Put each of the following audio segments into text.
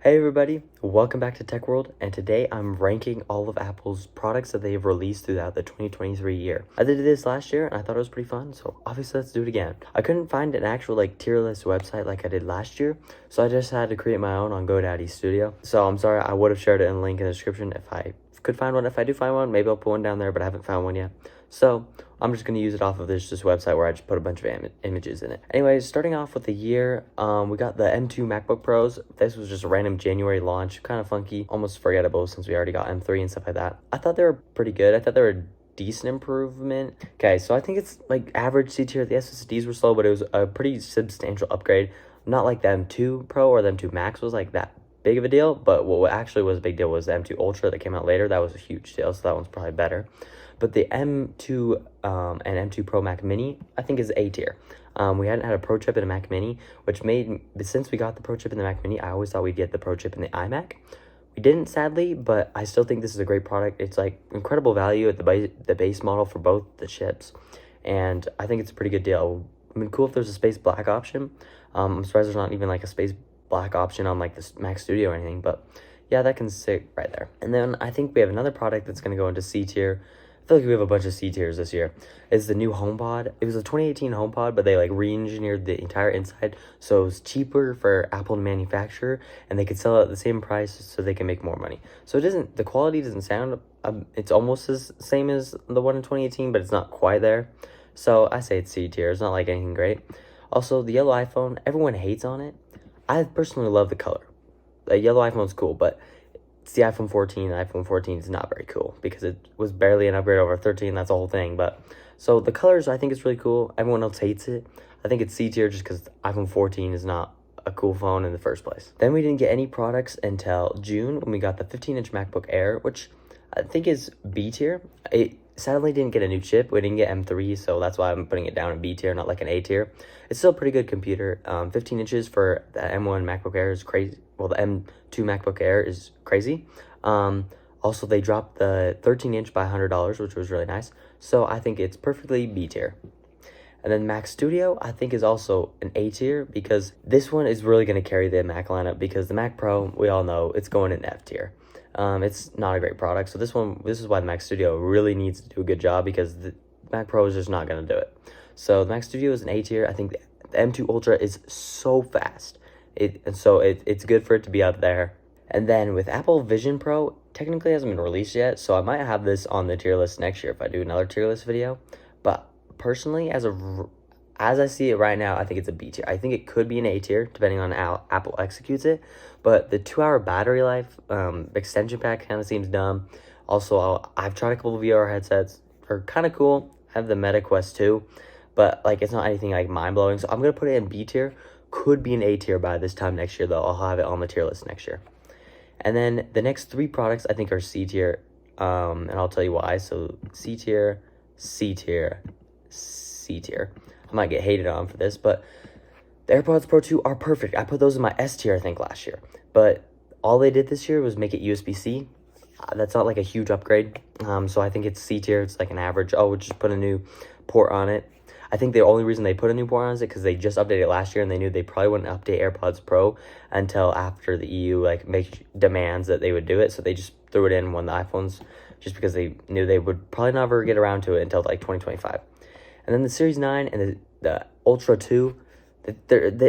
Hey everybody, welcome back to Tech World, and today I'm ranking all of Apple's products that they've released throughout the 2023 year. I did this last year and I thought it was pretty fun, so obviously let's do it again. I couldn't find an actual tier list website like I did last year, so I just had to create my own on GoDaddy Studio. So I'm sorry, I would have shared it in the link in the description if I could find one. If I do find one, maybe I'll put one down there, but I haven't found one yet. So I'm just going to use it off of this website where I just put a bunch of images in it. Anyways, starting off with the year, we got the M2 MacBook Pros. This was just a random January launch, kind of funky, almost forgettable since we already got M3 and stuff like that. I thought they were pretty good. I thought they were a decent improvement. Okay, so I think it's like average C tier. The SSDs were slow, but it was a pretty substantial upgrade. Not like the M2 Pro or the M2 Max was like that big of a deal, but what actually was a big deal was the M2 Ultra that came out later. That was a huge deal, so that one's probably better. But the M2 and M2 Pro Mac Mini, I think, is A tier. We hadn't had a Pro chip in a Mac Mini, which made, since we got the Pro chip in the Mac Mini, I always thought we'd get the Pro chip in the iMac. We didn't, sadly, but I still think this is a great product. It's like incredible value at the base model for both the chips, and I think it's a pretty good deal. I mean, cool if there's a Space Black option. I'm surprised there's not even like a Space Black option on like the Mac Studio or anything, but yeah, that can sit right there. And then I think we have another product that's going to go into C tier. I feel like we have a bunch of C tiers this year. It's the new HomePod. It was a 2018 HomePod, but they like re-engineered the entire inside, so it was cheaper for Apple to manufacture, and they could sell it at the same price so they can make more money. So the quality doesn't sound, it's almost as same as the one in 2018, but it's not quite there. So I say it's C tier. It's not like anything great. Also, the yellow iPhone, everyone hates on it. I personally love the color. The yellow iPhone's cool, but it's the iPhone 14. The iPhone 14 is not very cool because it was barely an upgrade over 13. That's the whole thing. But so the colors, I think it's really cool. Everyone else hates it. I think it's C tier just because iPhone 14 is not a cool phone in the first place. Then we didn't get any products until June when we got the 15-inch MacBook Air, which I think is B tier. It sadly didn't get a new chip. We didn't get M3, so that's why I'm putting it down in B tier, not like an A tier. It's still a pretty good computer. 15 inches for the M1 MacBook Air is crazy. Well, the M2 MacBook Air is crazy. Also, they dropped the 13-inch by $100, which was really nice. So I think it's perfectly B tier. And then Mac Studio, I think, is also an A tier because this one is really going to carry the Mac lineup because the Mac Pro, we all know, it's going in F tier. It's not a great product. So this is why the Mac Studio really needs to do a good job because the Mac Pro is just not going to do it. So the Mac Studio is an A tier. I think the M2 Ultra is so fast. It's good for it to be up there. And then with Apple Vision Pro, technically hasn't been released yet, so I might have this on the tier list next year if I do another tier list video. But personally, as I see it right now, I think it's a B tier. I think it could be an A tier, depending on how Apple executes it. But the 2-hour battery life extension pack kind of seems dumb. Also, I've tried a couple of VR headsets. They're kind of cool. I have the Meta Quest 2, but like it's not anything like mind-blowing. So I'm going to put it in B tier. Could be an A tier by this time next year, though. I'll have it on the tier list next year. And then the next 3 products I think are C tier, and I'll tell you why. So C tier, C tier, C tier. I might get hated on for this, but the AirPods Pro 2 are perfect. I put those in my S tier, I think, last year. But all they did this year was make it USB-C. That's not like a huge upgrade. So I think it's C tier. It's like an average. Oh, we'll just put a new port on it. I think the only reason they put a new port on is because they just updated it last year and they knew they probably wouldn't update AirPods Pro until after the EU make demands that they would do it. So they just threw it in when the iPhones, just because they knew they would probably never get around to it until like 2025. And then the Series 9 and the Ultra 2,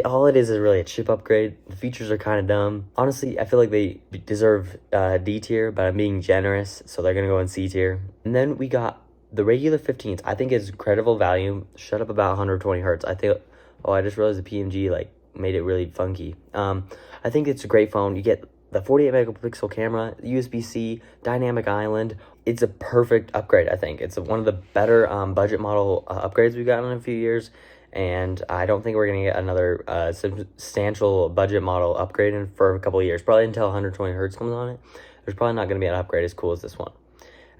all it is really a chip upgrade. The features are kind of dumb. Honestly, I feel like they deserve D tier, but I'm being generous, so they're going to go in C tier. And then we got the regular 15s. I think is incredible value. Shut up about 120 hertz. I think, I just realized the PNG made it really funky. I think it's a great phone. You get the 48 megapixel camera, USB-C, dynamic island. It's a perfect upgrade, I think. It's one of the better budget model upgrades we've gotten in a few years. And I don't think we're going to get another substantial budget model upgrade for a couple of years. Probably until 120 hertz comes on it. There's probably not going to be an upgrade as cool as this one.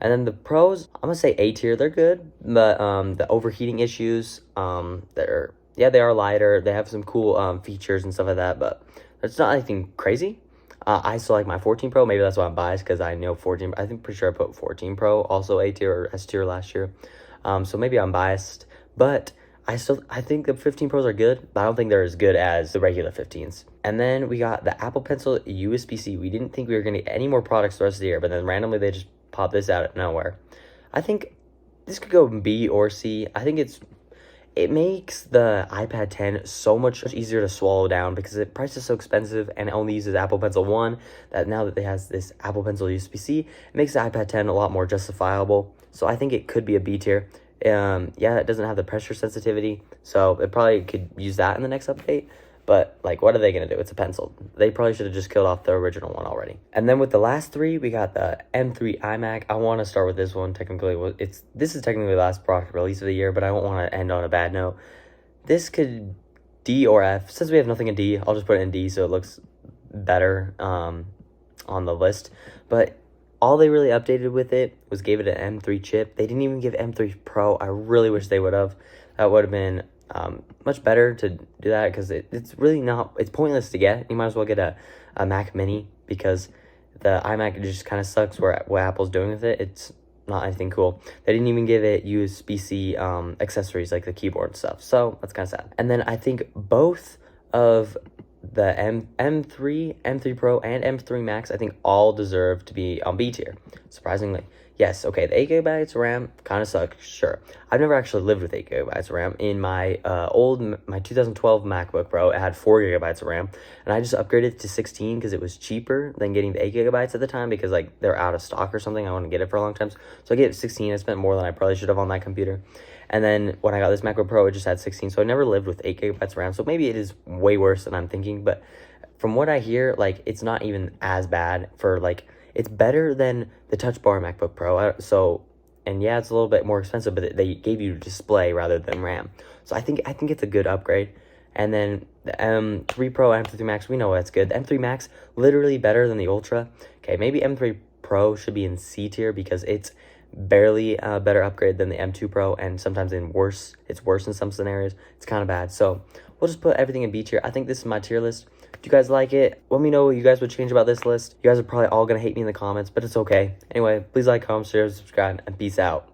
And then the Pros, I'm going to say A tier. They're good, but the overheating issues, they are lighter. They have some cool features and stuff like that, but it's not anything crazy. I still like my 14 Pro. Maybe that's why I'm biased because I know 14. I think pretty sure I put 14 Pro also A tier or S tier last year. So maybe I'm biased, but I think the 15 Pros are good, but I don't think they're as good as the regular 15s. And then we got the Apple Pencil USB-C. We didn't think we were going to get any more products the rest of the year, but then randomly they just popped this out of nowhere. I think this could go B or C. I think it makes the iPad 10 so much easier to swallow down because the price is so expensive and it only uses Apple Pencil 1. That now that it has this Apple Pencil USB-C, it makes the iPad 10 a lot more justifiable. So I think it could be a B tier. Yeah, it doesn't have the pressure sensitivity, so it probably could use that in the next update. But, like, what are they going to do? It's a pencil. They probably should have just killed off the original one already. And then with the last three, we got the M3 iMac. I want to start with this one. Technically, this is technically the last product release of the year, but I don't want to end on a bad note. This could D or F. Since we have nothing in D, I'll just put it in D so it looks better on the list. But all they really updated with it was gave it an M3 chip. They didn't even give M3 Pro. I really wish they would have. That would have been much better to do that because it's really not, it's pointless to get. You might as well get a Mac Mini because the iMac just kind of sucks what Apple's doing with it. It's not anything cool. They didn't even give it USB-C accessories like the keyboard and stuff. So that's kind of sad. And then I think both of the M3 Pro, and M3 Max, I think all deserve to be on B tier, surprisingly. Yes, okay, the 8 gigabytes of RAM kind of sucks, sure. I've never actually lived with 8 gigabytes of RAM. In my my 2012 MacBook Pro, it had 4 gigabytes of RAM, and I just upgraded to 16 because it was cheaper than getting the 8 gigabytes at the time because, like, they're out of stock or something. I want to get it for a long time. So I get 16. I spent more than I probably should have on that computer. And then when I got this MacBook Pro, it just had 16, so I never lived with 8 gigabytes of RAM. So maybe it is way worse than I'm thinking, but from what I hear, like, it's not even as bad for, like, it's better than the Touch Bar MacBook Pro. And yeah, it's a little bit more expensive, but they gave you display rather than RAM. So I think it's a good upgrade. And then the M3 Pro and M3 Max, we know that's good. The M3 Max, literally better than the Ultra. Okay, maybe M3 Pro should be in C tier because it's barely a better upgrade than the M2 Pro, and sometimes it's worse in some scenarios. It's kind of bad. So we'll just put everything in B tier. I think this is my tier list. Do you guys like it? Let me know what you guys would change about this list. You guys are probably all going to hate me in the comments, but it's okay. Anyway, please like, comment, share, subscribe, and peace out.